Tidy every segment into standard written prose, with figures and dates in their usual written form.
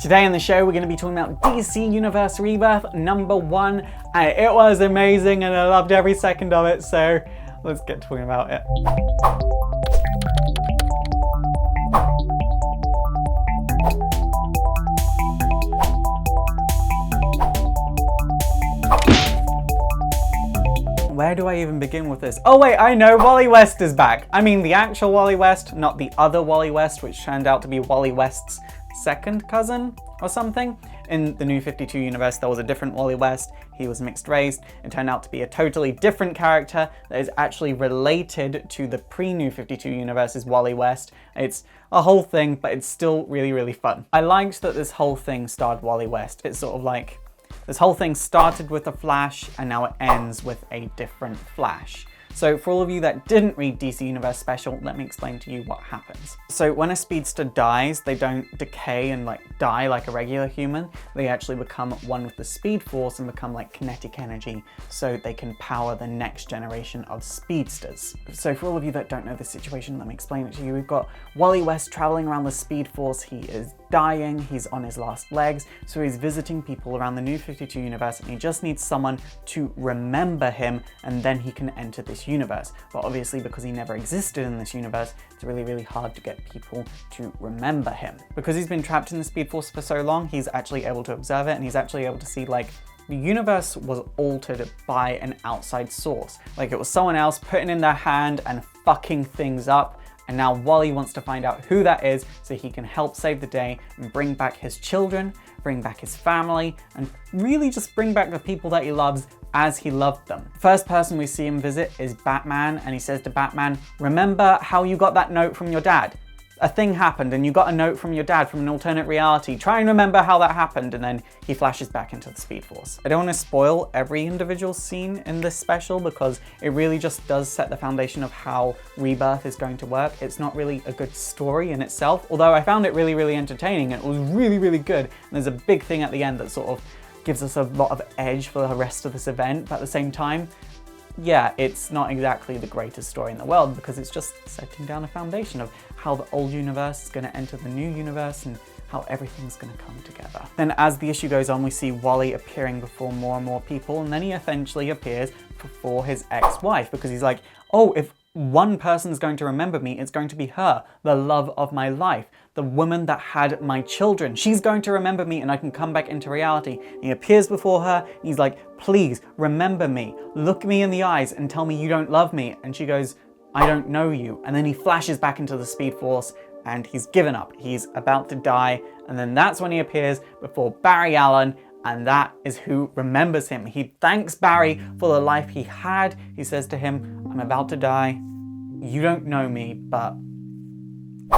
Today on the show, we're going to be talking about DC Universe Rebirth #1, and it was amazing and I loved every second of it, so let's get talking about it. Where do I even begin with this? Oh wait, I know, Wally West is back. I mean the actual Wally West, not the other Wally West, which turned out to be Wally West's second cousin or something. In the New 52 universe, there was a different Wally West. He was mixed race. It turned out to be a totally different character that is actually related to the pre-New 52 universe's Wally West. It's a whole thing, but it's still really, really fun. I liked that this whole thing starred Wally West. It's sort of like, this whole thing started with a Flash and now it ends with a different Flash. So for all of you that didn't read DC Universe Special, let me explain to you what happens. So when a speedster dies, they don't decay and die like a regular human. They actually become one with the Speed Force and become like kinetic energy, so they can power the next generation of speedsters. So for all of you that don't know the situation, let me explain it to you. We've got Wally West traveling around the Speed Force. He is dying, he's on his last legs, so he's visiting people around the New 52 universe and he just needs someone to remember him and then he can enter this universe. But obviously because he never existed in this universe, it's really, really hard to get people to remember him. Because he's been trapped in the Speed Force for so long, he's actually able to observe it and he's actually able to see like the universe was altered by an outside source. Like it was someone else putting in their hand and fucking things up. And now Wally wants to find out who that is so he can help save the day and bring back his children, bring back his family, and really just bring back the people that he loves as he loved them. First person we see him visit is Batman, and he says to Batman, "Remember how you got that note from your dad? A thing happened and you got a note from your dad from an alternate reality. Try and remember how that happened," and then he flashes back into the Speed Force. I don't want to spoil every individual scene in this special because it really just does set the foundation of how Rebirth is going to work. It's not really a good story in itself, although I found it really, really entertaining. It was really, really good. And there's a big thing at the end that sort of gives us a lot of edge for the rest of this event, but at the same time, yeah, it's not exactly the greatest story in the world because it's just setting down a foundation of how the old universe is going to enter the new universe and how everything's going to come together. Then as the issue goes on, we see Wally appearing before more and more people, and then he eventually appears before his ex-wife because he's like, oh, if one person's going to remember me, it's going to be her, the love of my life, the woman that had my children. She's going to remember me and I can come back into reality. And he appears before her and he's like, please remember me, look me in the eyes and tell me you don't love me. And she goes, I don't know you. And then he flashes back into the Speed Force and he's given up. He's about to die. And then that's when he appears before Barry Allen, and that is who remembers him. He thanks Barry for the life he had. He says to him, I'm about to die. You don't know me, but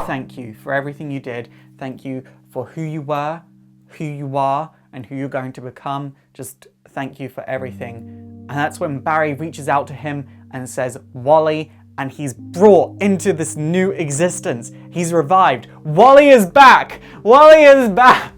thank you for everything you did. Thank you for who you were, who you are, and who you're going to become. Just thank you for everything. And that's when Barry reaches out to him and says, Wally, and he's brought into this new existence. He's revived. Wally is back! Wally is back!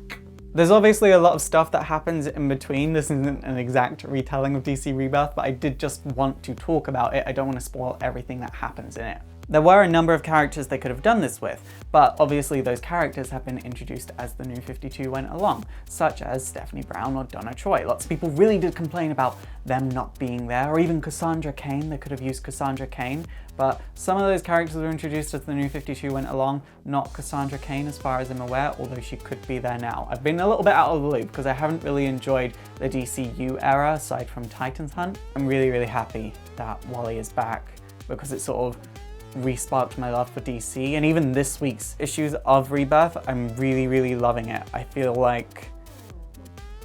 There's obviously a lot of stuff that happens in between. This isn't an exact retelling of DC Rebirth, but I did just want to talk about it. I don't want to spoil everything that happens in it. There were a number of characters they could have done this with, but obviously those characters have been introduced as the New 52 went along, such as Stephanie Brown or Donna Troy. Lots of people really did complain about them not being there, or even Cassandra Cain. They could have used Cassandra Cain, but some of those characters were introduced as the New 52 went along, not Cassandra Cain as far as I'm aware, although she could be there now. I've been a little bit out of the loop because I haven't really enjoyed the DCU era aside from Titans Hunt. I'm really, really happy that Wally is back because it sort of re-sparked my love for DC, and even this week's issues of Rebirth, I'm really, really loving it. I feel like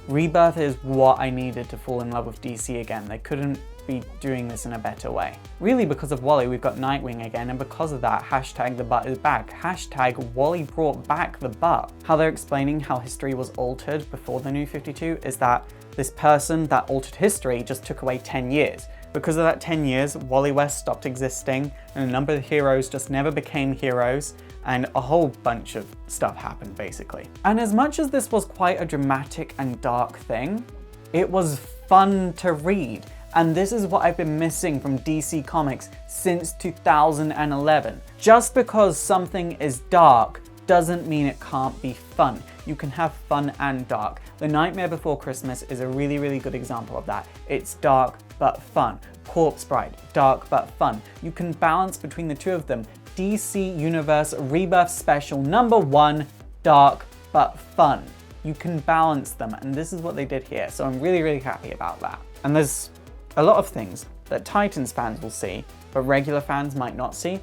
Rebirth is what I needed to fall in love with DC again. They couldn't be doing this in a better way. Really, because of Wally, we've got Nightwing again, and because of that, hashtag the butt is back. Hashtag Wally brought back the butt. How they're explaining how history was altered before the New 52 is that this person that altered history just took away 10 years. Because of that 10 years, Wally West stopped existing, and a number of heroes just never became heroes, and a whole bunch of stuff happened, basically. And as much as this was quite a dramatic and dark thing, it was fun to read. And this is what I've been missing from DC Comics since 2011. Just because something is dark doesn't mean it can't be fun. You can have fun and dark. The Nightmare Before Christmas is a really, really good example of that. It's dark but fun. Corpse Bride, dark but fun. You can balance between the two of them. DC Universe Rebirth Special #1, dark but fun. You can balance them, and this is what they did here, so I'm really, really happy about that. And there's a lot of things that Titans fans will see, but regular fans might not see,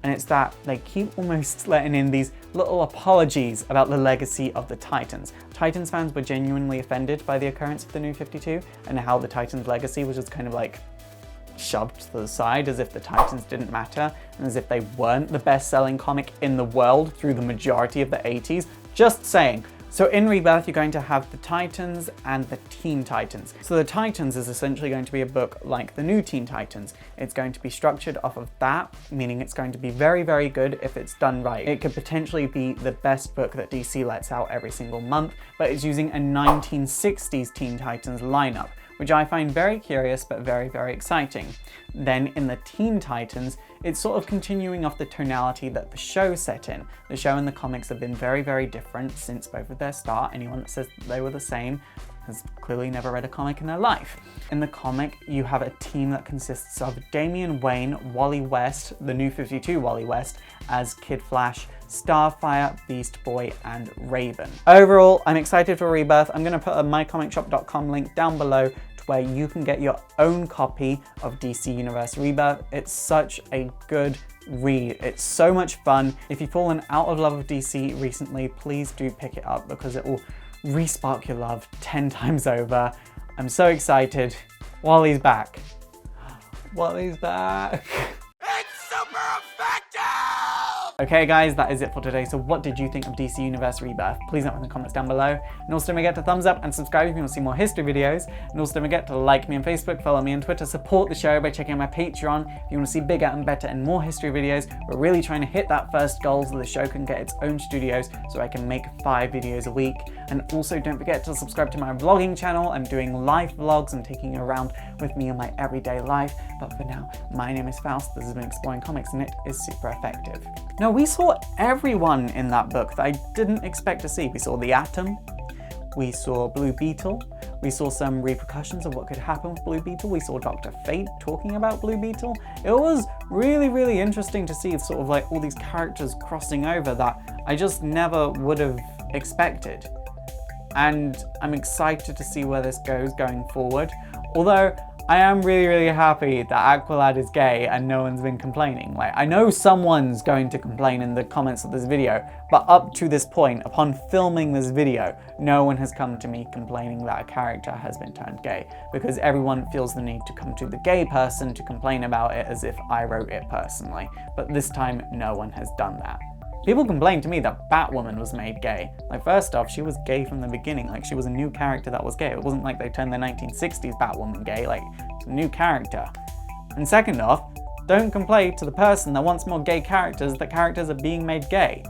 and it's that they keep almost letting in these little apologies about the legacy of the Titans. Titans fans were genuinely offended by the occurrence of the New 52 and how the Titans legacy was just kind of like shoved to the side as if the Titans didn't matter and as if they weren't the best-selling comic in the world through the majority of the 80s. Just saying. So in Rebirth, you're going to have the Titans and the Teen Titans. So the Titans is essentially going to be a book like the new Teen Titans. It's going to be structured off of that, meaning it's going to be very, very good if it's done right. It could potentially be the best book that DC lets out every single month, but it's using a 1960s Teen Titans lineup, which I find very curious but very, very exciting. Then in the Teen Titans, it's sort of continuing off the tonality that the show set in. The show and the comics have been very, very different since both of their start. Anyone that says they were the same has clearly never read a comic in their life. In the comic, you have a team that consists of Damian Wayne, Wally West, the New 52 Wally West, as Kid Flash, Starfire, Beast Boy, and Raven. Overall, I'm excited for Rebirth. I'm going to put a mycomicshop.com link down below where you can get your own copy of DC Universe Rebirth. It's such a good read. It's so much fun. If you've fallen out of love with DC recently, please do pick it up because it will re-spark your love 10 times over. I'm so excited. Wally's back. Wally's back. It's super effective! Okay guys, that is it for today. So what did you think of DC Universe Rebirth? Please let me know in the comments down below. And also don't forget to thumbs up and subscribe if you want to see more history videos. And also don't forget to like me on Facebook, follow me on Twitter, support the show by checking out my Patreon if you want to see bigger and better and more history videos. We're really trying to hit that first goal so the show can get its own studios so I can make 5 videos a week. And also don't forget to subscribe to my vlogging channel. I'm doing live vlogs and taking you around with me in my everyday life. But for now, my name is Faust. This has been Exploring Comics and it is super effective. Now we saw everyone in that book that I didn't expect to see. We saw the Atom, we saw Blue Beetle, we saw some repercussions of what could happen with Blue Beetle, we saw Dr. Fate talking about Blue Beetle. It was really, really interesting to see sort of like all these characters crossing over that I just never would have expected. And I'm excited to see where this goes going forward. Although I am really, really happy that Aqualad is gay and no one's been complaining. Like, I know someone's going to complain in the comments of this video, but up to this point, upon filming this video, no one has come to me complaining that a character has been turned gay, because everyone feels the need to come to the gay person to complain about it as if I wrote it personally. But this time, no one has done that. People complained to me that Batwoman was made gay. Like, first off, she was gay from the beginning. Like, she was a new character that was gay. It wasn't like they turned the 1960s Batwoman gay. Like, it's a new character. And second off, don't complain to the person that wants more gay characters that characters are being made gay.